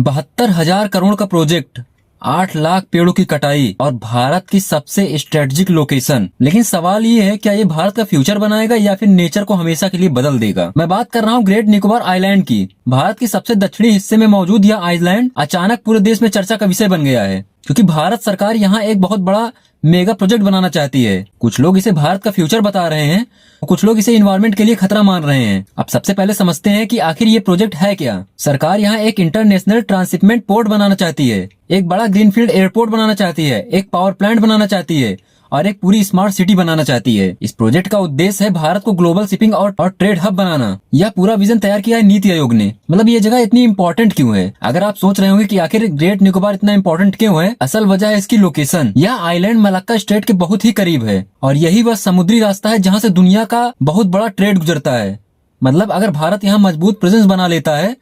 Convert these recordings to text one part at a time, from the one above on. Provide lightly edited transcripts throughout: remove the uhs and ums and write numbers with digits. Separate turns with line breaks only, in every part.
72,000 करोड़ का प्रोजेक्ट, 8 लाख पेड़ों की कटाई और भारत की सबसे स्ट्रेटेजिक लोकेशन। लेकिन सवाल ये है, क्या ये भारत का फ्यूचर बनाएगा या फिर नेचर को हमेशा के लिए बदल देगा। मैं बात कर रहा हूँ ग्रेट निकोबार आइलैंड की। भारत के सबसे दक्षिणी हिस्से में मौजूद यह आइलैंड अचानक पूरे देश में चर्चा का विषय बन गया है, क्योंकि भारत सरकार यहाँ एक बहुत बड़ा मेगा प्रोजेक्ट बनाना चाहती है। कुछ लोग इसे भारत का फ्यूचर बता रहे हैं, कुछ लोग इसे इन्वायरमेंट के लिए खतरा मान रहे हैं। अब सबसे पहले समझते हैं कि आखिर ये प्रोजेक्ट है क्या। सरकार यहाँ एक इंटरनेशनल ट्रांसशिपमेंट पोर्ट बनाना चाहती है, एक बड़ा ग्रीनफील्ड एयरपोर्ट बनाना चाहती है, एक पावर प्लांट बनाना चाहती है और एक पूरी स्मार्ट सिटी बनाना चाहती है। इस प्रोजेक्ट का उद्देश्य है भारत को ग्लोबल शिपिंग और ट्रेड हब बनाना। यह पूरा विजन तैयार किया है नीति आयोग ने। मतलब ये जगह इतनी इंपॉर्टेंट क्यों है? अगर आप सोच रहे होंगे कि आखिर ग्रेट निकोबार इतना इंपॉर्टेंट क्यों है, असल वजह है इसकी लोकेशन। यह आइलैंड मलक्का स्ट्रेट के बहुत ही करीब है और यही वह समुद्री रास्ता है जहाँ से दुनिया का बहुत बड़ा ट्रेड गुजरता है। मतलब अगर भारत यहाँ मजबूत प्रेजेंस बना लेता है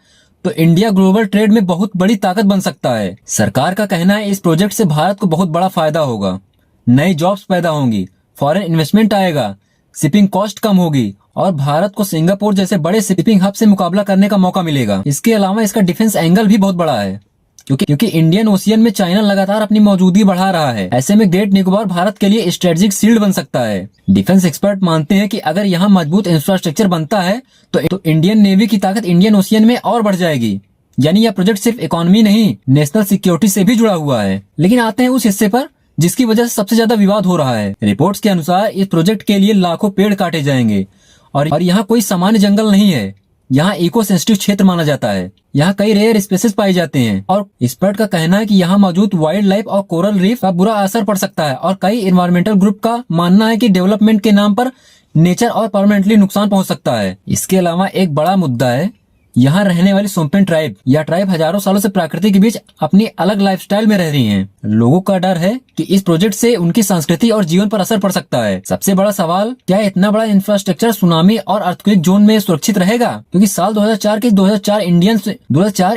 तो इंडिया ग्लोबल ट्रेड में बहुत बड़ी ताकत बन सकता है। सरकार का कहना है इस प्रोजेक्ट से भारत को बहुत बड़ा फायदा होगा, नई जॉब्स पैदा होंगी, फॉरेन इन्वेस्टमेंट आएगा, शिपिंग कॉस्ट कम होगी और भारत को सिंगापुर जैसे बड़े शिपिंग हब से मुकाबला करने का मौका मिलेगा। इसके अलावा इसका डिफेंस एंगल भी बहुत बड़ा है, क्योंकि इंडियन ओशियन में चाइना लगातार अपनी मौजूदगी बढ़ा रहा है। ऐसे में ग्रेट निकोबार भारत के लिए स्ट्रेटेजिक शील्ड बन सकता है। डिफेंस एक्सपर्ट मानते हैं कि अगर यहाँ मजबूत इंफ्रास्ट्रक्चर बनता है तो इंडियन नेवी की ताकत इंडियन ओशियन में और बढ़ जाएगी। यानी यह प्रोजेक्ट सिर्फ इकोनॉमी नहीं, नेशनल सिक्योरिटी से भी जुड़ा हुआ है। लेकिन आते हैं उस हिस्से पर जिसकी वजह से सबसे ज्यादा विवाद हो रहा है। रिपोर्ट्स के अनुसार इस प्रोजेक्ट के लिए लाखों पेड़ काटे जाएंगे और यहाँ कोई सामान्य जंगल नहीं है, यहाँ इको सेंसिटिव क्षेत्र माना जाता है। यहाँ कई रेयर स्पेसीज पाए जाते हैं और एक्सपर्ट का कहना है कि यहाँ मौजूद वाइल्ड लाइफ और कोरल रीफ का बुरा असर पड़ सकता है। और कई एनवायरमेंटल ग्रुप का मानना है कि डेवलपमेंट के नाम पर नेचर और परमानेंटली नुकसान पहुंच सकता है। इसके अलावा एक बड़ा मुद्दा है यहाँ रहने वाली सोम्पेन ट्राइब। यह ट्राइब हजारों सालों से प्रकृति के बीच अपनी अलग लाइफस्टाइल में रह रही हैं। लोगों का डर है कि इस प्रोजेक्ट से उनकी संस्कृति और जीवन पर असर पड़ सकता है। सबसे बड़ा सवाल, क्या इतना बड़ा इंफ्रास्ट्रक्चर सुनामी और अर्थक्वेक जोन में सुरक्षित रहेगा? क्योंकि साल 2004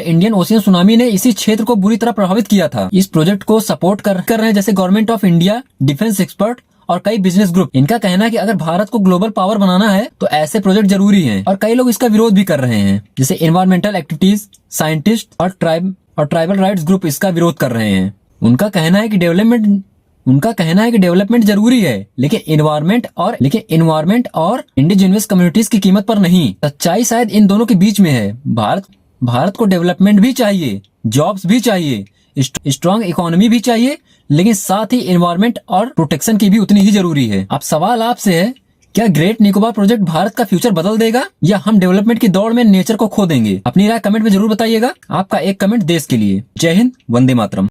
इंडियन ओशियन सुनामी ने इसी क्षेत्र को बुरी तरह प्रभावित किया था। इस प्रोजेक्ट को सपोर्ट कर रहे हैं जैसे government of India, defence expert और कई बिजनेस ग्रुप। इनका कहना है कि अगर भारत को ग्लोबल पावर बनाना है तो ऐसे प्रोजेक्ट जरूरी हैं और कई लोग इसका विरोध भी कर रहे हैं, जैसे एनवायरमेंटल एक्टिविटीज, साइंटिस्ट और ट्राइबल राइट्स ग्रुप इसका विरोध कर रहे हैं। उनका कहना है कि डेवलपमेंट जरूरी है, लेकिन इन्वायरमेंट और इंडिजिनियस कम्युनिटीज की कीमत पर नहीं। सच्चाई शायद इन दोनों के बीच में है। भारत को डेवलपमेंट भी चाहिए, जॉब्स भी चाहिए, स्ट्रॉन्ग इकोनॉमी भी चाहिए, लेकिन साथ ही एनवायरमेंट और प्रोटेक्शन की भी उतनी ही जरूरी है। अब सवाल आपसे है, क्या ग्रेट निकोबार प्रोजेक्ट भारत का फ्यूचर बदल देगा या हम डेवलपमेंट की दौड़ में नेचर को खो देंगे? अपनी राय कमेंट में जरूर बताइएगा। आपका एक कमेंट देश के लिए। जय हिंद, वंदे मातरम।